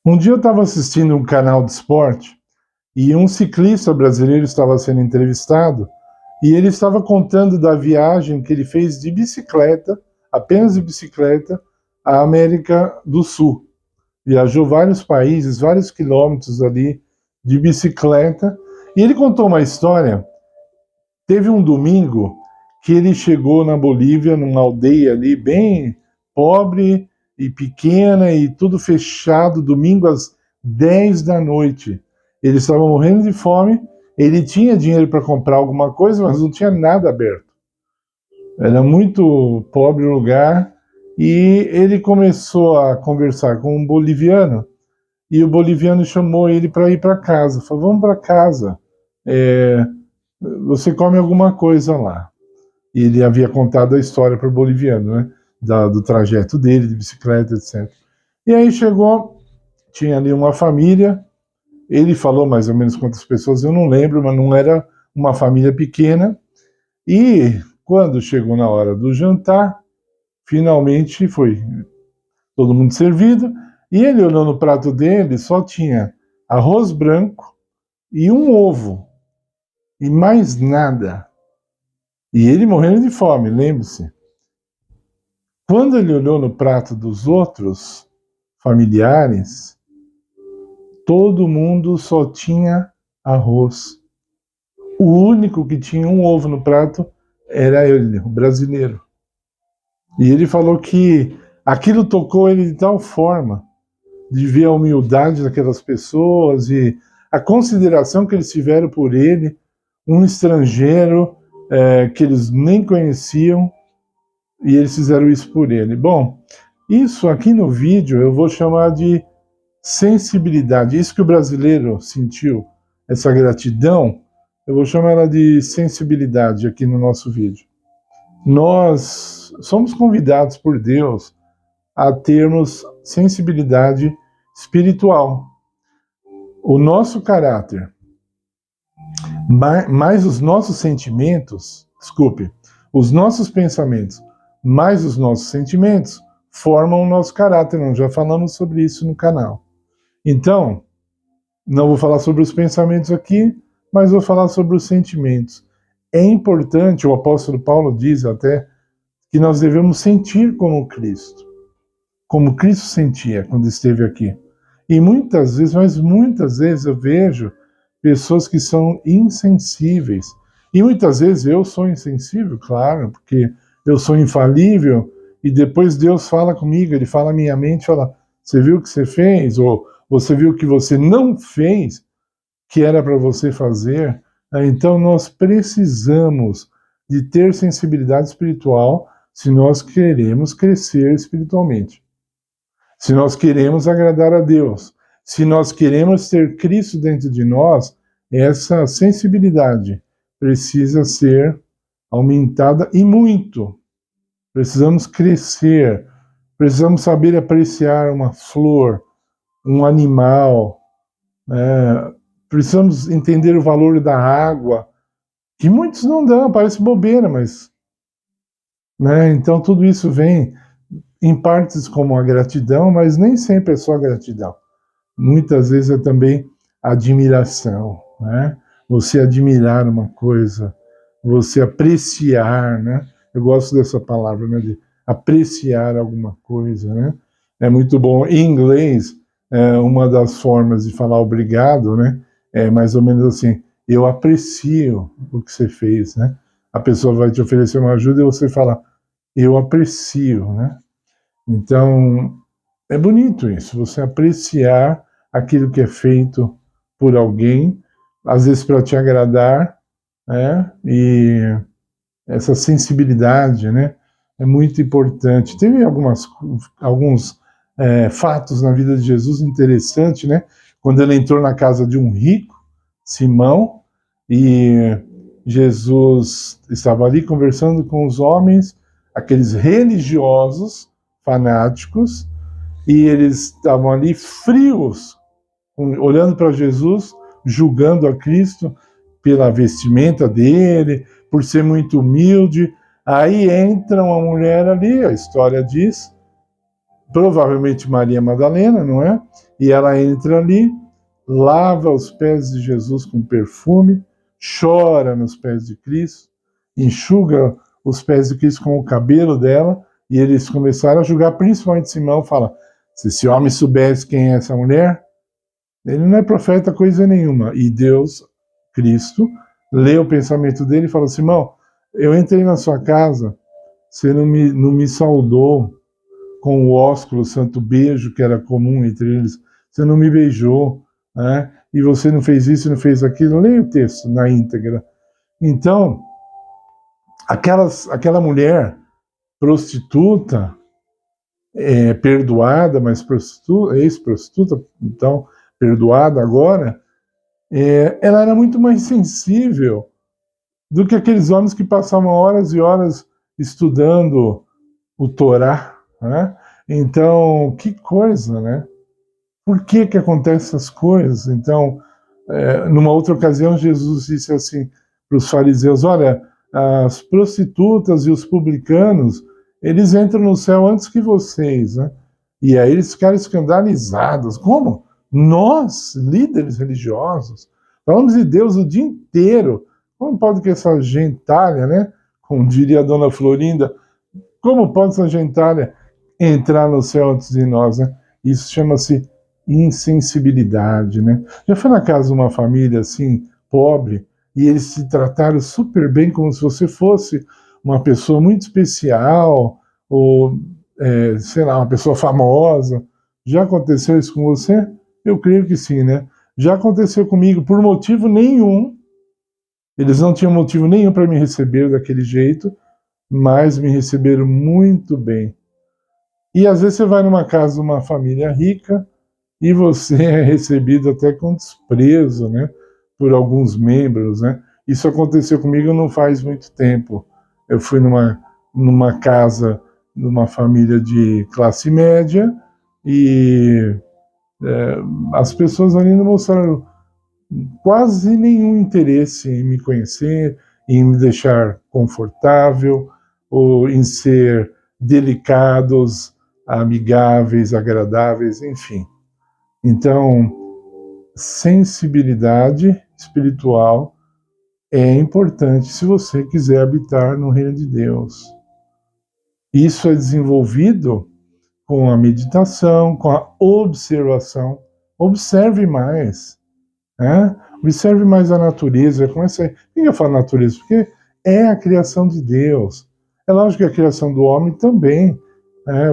Um dia eu estava assistindo um canal de esporte e um ciclista brasileiro estava sendo entrevistado e ele estava contando da viagem que ele fez de bicicleta, apenas de bicicleta, à América do Sul. Viajou vários países, vários quilômetros ali de bicicleta. E ele contou uma história. Teve um domingo que ele chegou na Bolívia, numa aldeia ali bem pobre e pequena e tudo fechado, domingo às 10 da noite. Ele estava morrendo de fome, ele tinha dinheiro para comprar alguma coisa, mas não tinha nada aberto. Era muito pobre o lugar e ele começou a conversar com um boliviano e o boliviano chamou ele para ir para casa. Falou, vamos para casa, você come alguma coisa lá. E ele havia contado a história para o boliviano, né? Do trajeto dele, de bicicleta, etc. E aí chegou, tinha ali uma família, ele falou mais ou menos quantas pessoas, eu não lembro, mas não era uma família pequena. E quando chegou na hora do jantar, finalmente foi todo mundo servido, e ele olhou no prato dele, só tinha arroz branco e um ovo, e mais nada. E ele morrendo de fome, lembre-se. Quando ele olhou no prato dos outros familiares, todo mundo só tinha arroz. O único que tinha um ovo no prato era ele, o brasileiro. E ele falou que aquilo tocou ele de tal forma de ver a humildade daquelas pessoas e a consideração que eles tiveram por ele, um estrangeiro que eles nem conheciam, e eles fizeram isso por ele. Bom, isso aqui no vídeo eu vou chamar de sensibilidade. Isso que o brasileiro sentiu, essa gratidão, eu vou chamar ela de sensibilidade aqui no nosso vídeo. Nós somos convidados por Deus a termos sensibilidade espiritual. O nosso caráter, mais os nossos sentimentos, os nossos pensamentos, mais os nossos sentimentos, formam o nosso caráter. Nós já falamos sobre isso no canal. Então, não vou falar sobre os pensamentos aqui, mas vou falar sobre os sentimentos. É importante, o apóstolo Paulo diz até, que nós devemos sentir como Cristo sentia quando esteve aqui. E muitas vezes, mas muitas vezes eu vejo pessoas que são insensíveis. E muitas vezes eu sou insensível, claro, porque eu sou infalível, e depois Deus fala comigo, Ele fala à minha mente, fala, você viu o que você fez? Ou você viu o que você não fez, que era para você fazer? Então nós precisamos de ter sensibilidade espiritual se nós queremos crescer espiritualmente. Se nós queremos agradar a Deus, se nós queremos ter Cristo dentro de nós, essa sensibilidade precisa ser aumentada e muito. Precisamos crescer, precisamos saber apreciar uma flor, um animal, precisamos entender o valor da água, que muitos não dão, parece bobeira, mas... Então tudo isso vem em partes como a gratidão, mas nem sempre é só gratidão. Muitas vezes é também admiração, Você admirar uma coisa, você apreciar, Eu gosto dessa palavra, de apreciar alguma coisa, É muito bom. Em inglês, uma das formas de falar obrigado, É mais ou menos assim, eu aprecio o que você fez, A pessoa vai te oferecer uma ajuda e você fala, eu aprecio, Então, é bonito isso, você apreciar aquilo que é feito por alguém, às vezes para te agradar, e essa sensibilidade, é muito importante. Teve alguns fatos na vida de Jesus interessantes, quando ele entrou na casa de um rico, Simão, e Jesus estava ali conversando com os homens, aqueles religiosos, fanáticos, e eles estavam ali frios, olhando para Jesus, julgando a Cristo pela vestimenta dele, por ser muito humilde. Aí entra uma mulher ali, a história diz, provavelmente Maria Madalena, não é? E ela entra ali, lava os pés de Jesus com perfume, chora nos pés de Cristo, enxuga os pés de Cristo com o cabelo dela, e eles começaram a julgar, principalmente Simão, fala, se esse homem soubesse quem é essa mulher, ele não é profeta coisa nenhuma. E Deus, Cristo, lê o pensamento dele e fala, Simão, eu entrei na sua casa, você não me saudou com o ósculo, o santo beijo que era comum entre eles, você não me beijou, né? E você não fez isso, não fez aquilo. Leia o texto na íntegra. Então, aquela mulher prostituta, perdoada, mas ex-prostituta, então perdoada agora, ela era muito mais sensível do que aqueles homens que passavam horas e horas estudando o Torá, né? Então, que coisa, né? Por que acontecem essas coisas? Então, numa outra ocasião, Jesus disse assim para os fariseus, olha, as prostitutas e os publicanos, eles entram no céu antes que vocês, né? E aí eles ficaram escandalizados. Como? Nós, líderes religiosos, falamos de Deus o dia inteiro. Como pode que essa gentalha, né? Como diria a dona Florinda, como pode essa gentalha entrar no céu antes de nós, né? Isso chama-se insensibilidade, né? Já foi na casa de uma família assim, pobre, e eles se trataram super bem, como se você fosse uma pessoa muito especial, ou, sei lá, uma pessoa famosa. Já aconteceu isso com você? Eu creio que sim, né? Já aconteceu comigo por motivo nenhum. Eles não tinham motivo nenhum para me receber daquele jeito, mas me receberam muito bem. E às vezes você vai numa casa de uma família rica e você é recebido até com desprezo, né, por alguns membros, né? Isso aconteceu comigo não faz muito tempo. Eu fui numa casa de uma família de classe média e as pessoas ali não mostraram quase nenhum interesse em me conhecer, em me deixar confortável, ou em ser delicados, amigáveis, agradáveis, enfim. Então, sensibilidade espiritual é importante se você quiser habitar no reino de Deus. Isso é desenvolvido com a meditação, com a observação. Observe mais. Observe mais a natureza. Por que eu falo natureza? Porque é a criação de Deus. É lógico que a criação do homem também.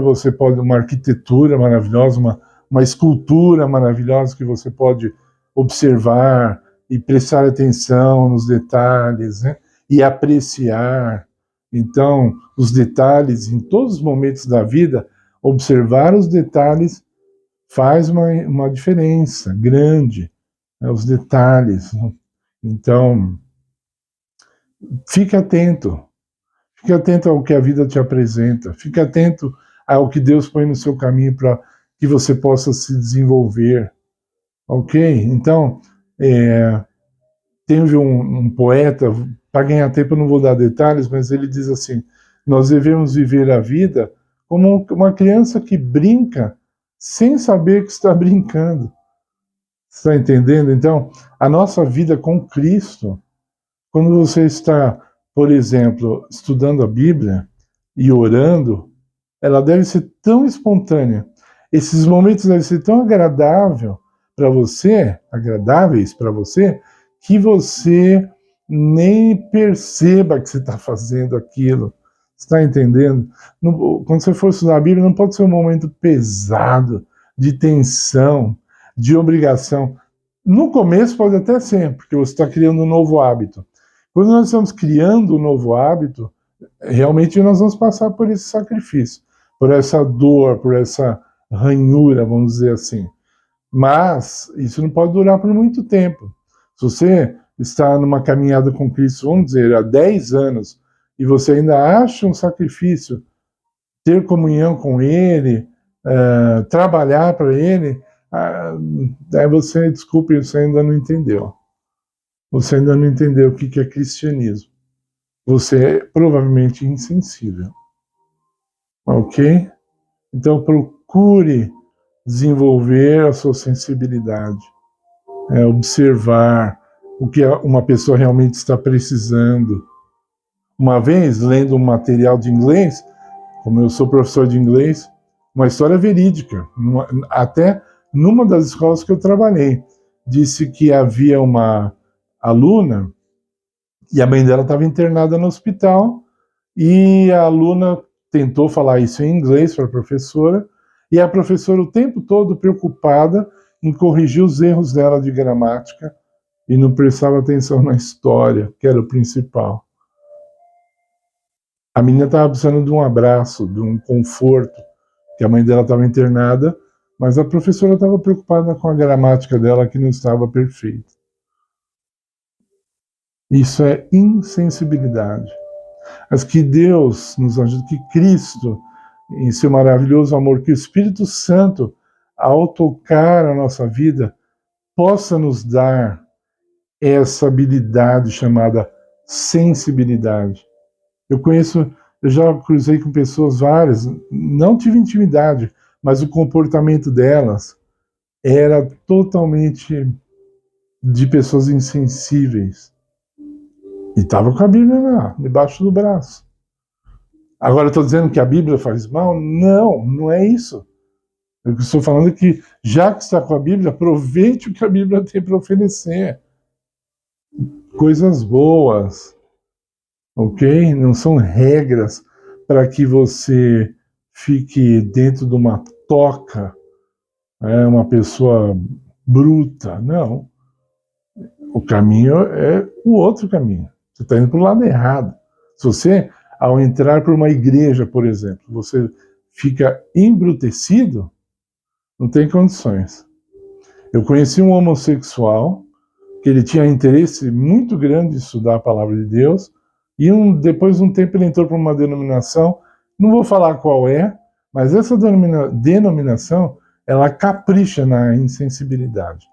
Você pode, uma arquitetura maravilhosa, uma escultura maravilhosa que você pode observar e prestar atenção nos detalhes, né? E apreciar. Então, os detalhes, em todos os momentos da vida, observar os detalhes faz uma diferença grande. Os detalhes. Então, fique atento. Fique atento ao que a vida te apresenta. Fique atento ao que Deus põe no seu caminho para que você possa se desenvolver. Ok? Então, teve um poeta, para ganhar tempo eu não vou dar detalhes, mas ele diz assim, nós devemos viver a vida como uma criança que brinca sem saber que está brincando. Você está entendendo? Então, a nossa vida com Cristo, quando você está, por exemplo, estudando a Bíblia e orando, ela deve ser tão espontânea. Esses momentos devem ser tão agradáveis para você, que você nem perceba que você está fazendo aquilo. Você está entendendo? Quando você for estudar a Bíblia, não pode ser um momento pesado, de tensão, de obrigação. No começo pode até ser, porque você está criando um novo hábito. Quando nós estamos criando um novo hábito, realmente nós vamos passar por esse sacrifício, por essa dor, por essa ranhura, vamos dizer assim. Mas isso não pode durar por muito tempo. Se você está numa caminhada com Cristo, vamos dizer, há 10 anos, e você ainda acha um sacrifício ter comunhão com Ele, trabalhar para Ele, aí você, desculpe, você ainda não entendeu. Você ainda não entendeu o que é cristianismo. Você é provavelmente insensível. Ok? Então procure desenvolver a sua sensibilidade, observar o que uma pessoa realmente está precisando. Uma vez, lendo um material de inglês, como eu sou professor de inglês, uma história verídica, até numa das escolas que eu trabalhei, disse que havia uma aluna e a mãe dela estava internada no hospital e a aluna tentou falar isso em inglês para a professora e a professora o tempo todo preocupada em corrigir os erros dela de gramática e não prestava atenção na história, que era o principal. A menina estava precisando de um abraço, de um conforto, que a mãe dela estava internada, mas a professora estava preocupada com a gramática dela, que não estava perfeita. Isso é insensibilidade. Mas que Deus nos ajude, que Cristo, em seu maravilhoso amor, que o Espírito Santo, ao tocar a nossa vida, possa nos dar essa habilidade chamada sensibilidade. Eu já cruzei com pessoas várias, não tive intimidade, mas o comportamento delas era totalmente de pessoas insensíveis. E estava com a Bíblia lá, debaixo do braço. Agora eu estou dizendo que a Bíblia faz mal? Não, não é isso. Eu estou falando que, já que está com a Bíblia, aproveite o que a Bíblia tem para oferecer. Coisas boas, ok? Não são regras para que você fique dentro de uma toca, uma pessoa bruta. Não. O caminho é o outro caminho. Você está indo para o lado errado. Se você, ao entrar por uma igreja, por exemplo, você fica embrutecido, não tem condições. Eu conheci um homossexual que ele tinha interesse muito grande em estudar a palavra de Deus e depois de um tempo ele entrou para uma denominação, não vou falar qual é, mas essa denominação, ela capricha na insensibilidade.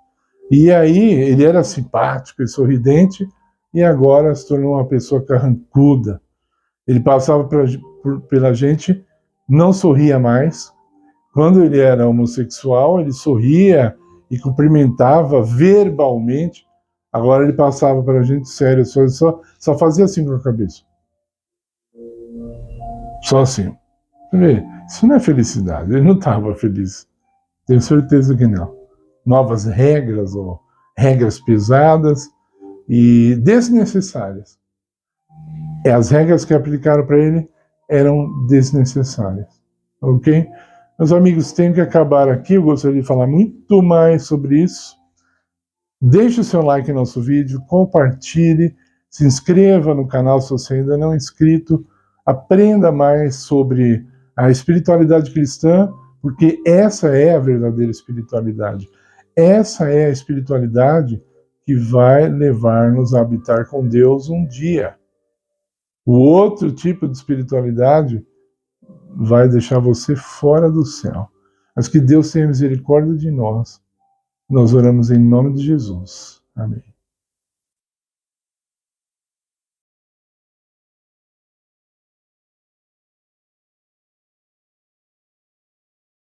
E aí ele era simpático e sorridente e agora se tornou uma pessoa carrancuda. Ele passava pela gente, não sorria mais. Quando ele era homossexual, ele sorria e cumprimentava verbalmente. Agora ele passava para a gente sério, só fazia assim com a cabeça. Só assim. Isso não é felicidade, ele não estava feliz. Tenho certeza que não. Novas regras, ou regras pesadas e desnecessárias. As regras que aplicaram para ele eram desnecessárias. Ok? Meus amigos, tenho que acabar aqui. Eu gostaria de falar muito mais sobre isso. Deixe o seu like no nosso vídeo, compartilhe, se inscreva no canal se você ainda não é inscrito, aprenda mais sobre a espiritualidade cristã, porque essa é a verdadeira espiritualidade. Essa é a espiritualidade que vai levar-nos a habitar com Deus um dia. O outro tipo de espiritualidade vai deixar você fora do céu. Mas que Deus tenha misericórdia de nós. Nós oramos em nome de Jesus. Amém.